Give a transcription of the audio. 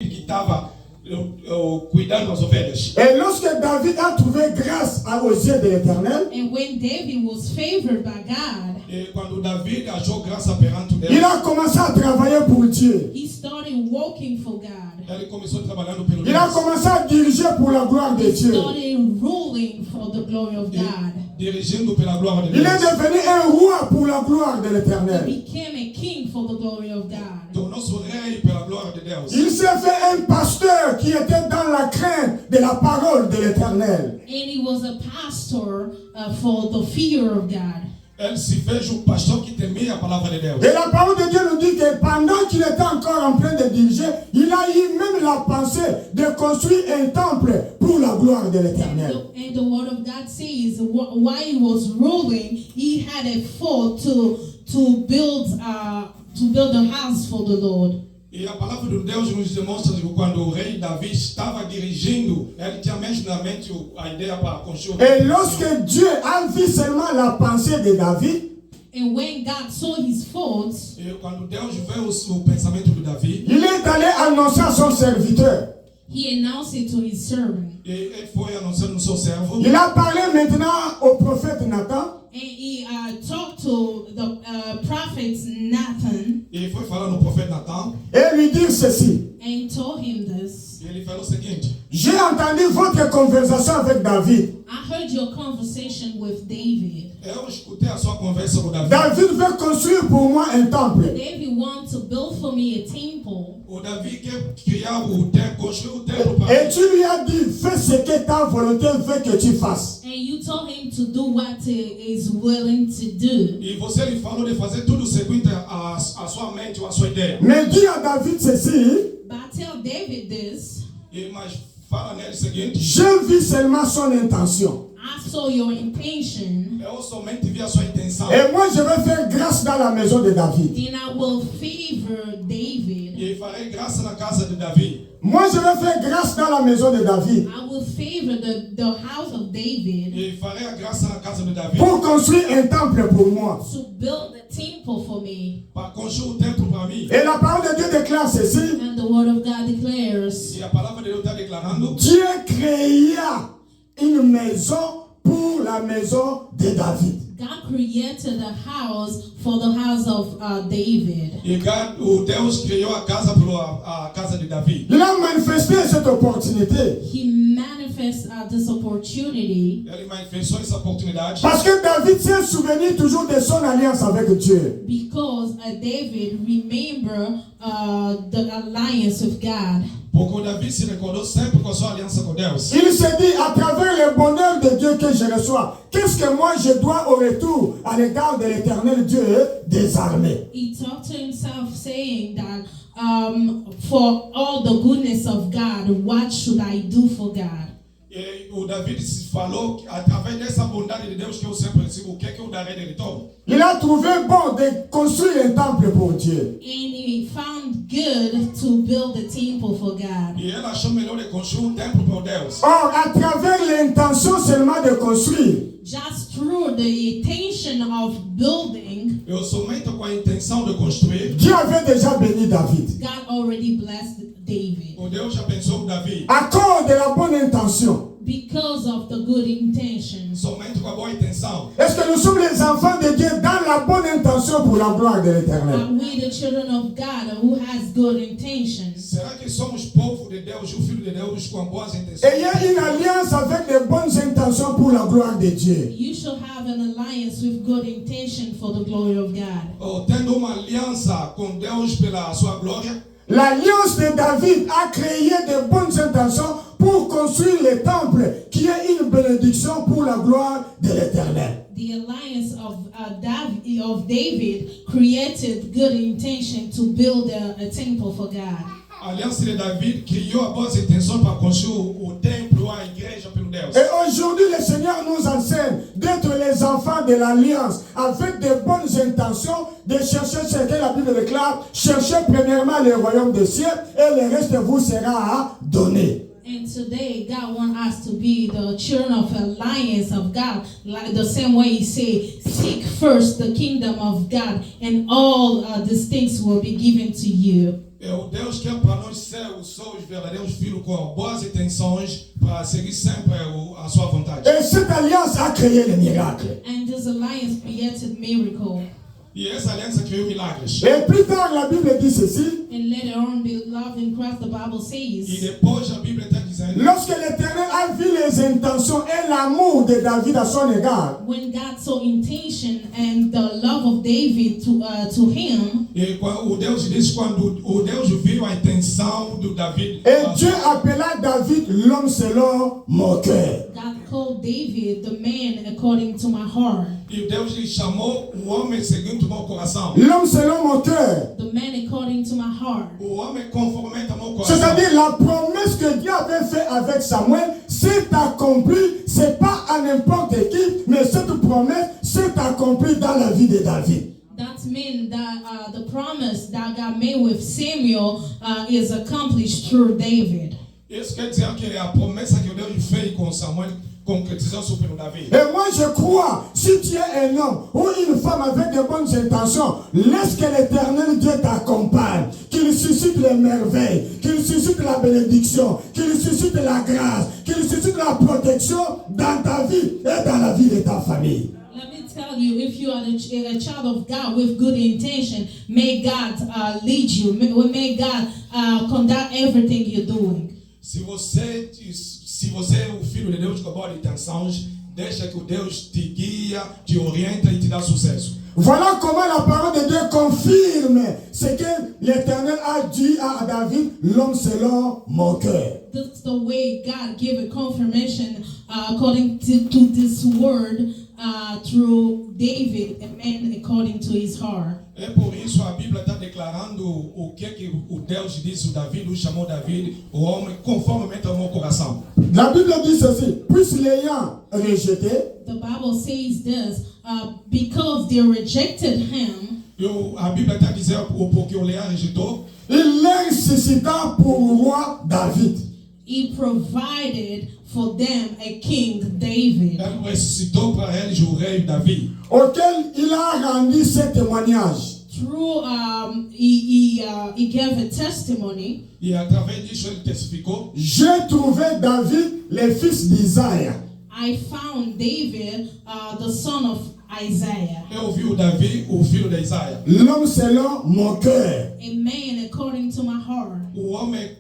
que estava cuidando das ovelhas. Et lorsque David a trouvé grâce aux yeux de l'Éternel, And when David was favored by God, E quando David achou graça perante Deus, il a commencé à travailler pour Dieu. he started working for God. ele começou trabalhando pelo Il a Deus. commencé à diriger pour la gloire de He Dieu. started ruling for the glory of God. Dirigindo pela glória de Il Deus. est devenu un roi pour la gloire de He l'Éternel. became a king for the glory of God. Tornou-se rei pela glória de Deus. Il s'est fait un pasteur qui était dans la crainte de la parole de l'Éternel. And he was a pastor for the fear of God. Ele se fez um pastor que temia a palavra de Deus. Et la parole de Dieu nous dit que pendant qu'il était encore en train de diriger, il a eu même la pensée de construire un temple pour la gloire de l'Éternel. And the word of God says, while he was ruling, he had a thought to build a house for the Lord. E a palavra de Deus nos demonstra que quando o rei Davi estava dirigindo, ele tinha mesmo na mente a ideia para construir. Et lorsque Dieu a vu seulement la pensée de David, And when God saw his thoughts, E quando Deus vê o pensamento de Davi, il est allé annoncer à son serviteur. he announced it to his servant. e ele foi anunciando no seu servo. Il a parlé maintenant au prophète Nathan. And he talked to the prophet Nathan E foi falar no profeta Natan. Et lui dire ceci. and told him this. E ele falou o seguinte: J'ai entendu votre conversation avec David. I heard your conversation with David. eu escutei a sua conversa com Davi. David veut construire pour moi un temple. David wants to build for me a temple. O Davi quer criar o templo, construir o templo para Et tu lui as dit, fais ce que ta volonté veut que tu fasses. And you told him to do what he is willing to do. E você lhe falou de fazer tudo segundo a sua mente ou a sua ideia. Mais dis à David ceci, But tell David this. Mas fala nele o seguinte: j'ai vu seulement son intention. I saw your intention, eu somente vi a sua intenção. Et moi je vais faire grâce dans la maison de David. and I will favor David. E farei graça na casa de Davi. Moi je vais faire grâce dans la maison de David. I will favor the house of David E farei a graça na casa de Davi. Pour construire un temple pour moi. to build a temple for me. Para construir o templo para mim. Et la parole de Dieu déclare ceci. And the word of God declares, E a palavra de Deus está declarando: Dieu créa une maison pour la maison de David. God created a house for the house of David. E o Deus criou a casa para a casa de Davi. Il a manifesté cette opportunité. He manifests this opportunity Ele manifestou essa oportunidade. Parce que David s'est souvenu toujours de son alliance avec Dieu. because David remembered the alliance with God. Porque o Davi se recordou sempre com a sua aliança com Deus. Il se dit, à travers le bonheur de Dieu que je reçois, qu'est-ce que moi je dois au retour à l'égard de l'éternel Dieu des armées? He talked to himself saying that for all the goodness of God, what should I do for God? E o Davi falou que através dessa bondade de Deus que eu sempre recebo, o que é que eu darei de retorno? Il a trouvé bon de construire un temple pour Dieu. And he found good to build a temple for God. E ele achou melhor de construir templo para Deus. Or, à travers l'intention seulement de construire, Just through the intention of building, Eu somente com a intenção de construir. Dieu avait déjà béni David. God already blessed David. O Deus já pensou Davi. À cause de la bonne intention. Because of the good intentions. Somente com a boa intenção. Est-ce que nous sommes les enfants de Dieu dans la bonne intention pour la gloire de l'Éternel? Are we the children of God who has good intentions? Será que somos povo de Deus, o filho de Deus com boas intenções? Ayez une alliance avec de bonnes intentions pour la gloire de Dieu. You should have an alliance with good intention for the glory of God. Tendo uma aliança com Deus pela sua glória. L'alliance de David a créé de bonnes intentions pour construire le temple qui est une bénédiction pour la gloire de l'Éternel. The alliance of David created good intention to build a temple for God. A aliança de Davi criou a boas intenções para construir o templo, a igreja pelo Deus. Et aujourd'hui, le Seigneur nous enseigne d'être les enfants de l'alliance avec de bonnes intentions, de chercher ce que la Bible déclare, chercher premièrement le royaume des cieux et le reste vous sera donné. And today, God wants us to be the children of alliance of God, like the same way He say, "Seek first the kingdom of God, and all these things will be given to you." É o Deus quer para nós ser os seus verdadeiros filhos com boas intenções para seguir sempre a sua vontade. Et cette alliance a créé les miracles. And this alliance created miracle. E essa aliança criou milagres. Et plus tard, la Bible dit ceci. And later on, beloved in Christ, the Bible E says, depois a Bíblia está dizendo, Lorsque l'Éternel a vu les intentions et l'amour de David à son égard, when God saw intention and the love of David to him, e o Deus diz quando o Deus viu a intenção do David, et Dieu appela David l'homme selon mon cœur. God called David the man according to my heart. e Deus lhe chamou o homem segundo o meu coração. L'homme selon mon cœur. The man according to my heart. O homem conformemente ao meu coração. C'est-à-dire la promesse que Dieu avait faite avec Samuel s'est accomplie, c'est pas à n'importe qui, mais cette promesse s'est accomplie dans la vie de David. That means that the promise that God made with Samuel is accomplished through David. Isso quer dizer que a promessa que Deus fez com Samuel concrétisou sobre David. Et moi je crois, si tu es un homme ou une femme avec de bonnes intentions, laisse que l'Éternel Dieu t'accompagne, qu'il suscite les merveilles, qu'il suscite la bénédiction, qu'il suscite la grâce, qu'il suscite la protection dans ta vie et dans la vie de ta famille. Let me tell you, if you are a child of God with good intention, may God lead you. May God conduct everything you're doing. Se você é o filho de Deus com boas intenções, deixa que o Deus te guia, te orienta e te dá sucesso. Voilà comment la parole de Dieu confirme ce que l'Éternel a dit à David, l'homme selon mon cœur. That's the way God gave a confirmation according to this word through David, a man according to his heart. É por isso a Bíblia está declarando o que o Deus disse, o David, o chamou David, o homem, conformemente ao meu coração. La Bible dit ceci, puisse l'ayant rejeté, The Bible says this, because they rejected him, A Bíblia está dizendo porque o Leão rejeitou, il les suscita pour le roi David. he provided for them a king, David, ele ressuscitou para eles o rei Davi. Auquel il a rendu ce témoignage. through he gave a testimony. E através disso ele testificou. J'ai trouvé David, le fils d'Isaïe. I found David, the son of Isaiah, Eu vi o Davi, o filho de Isaías. L'homme selon mon cœur. a man according to my heart. O homem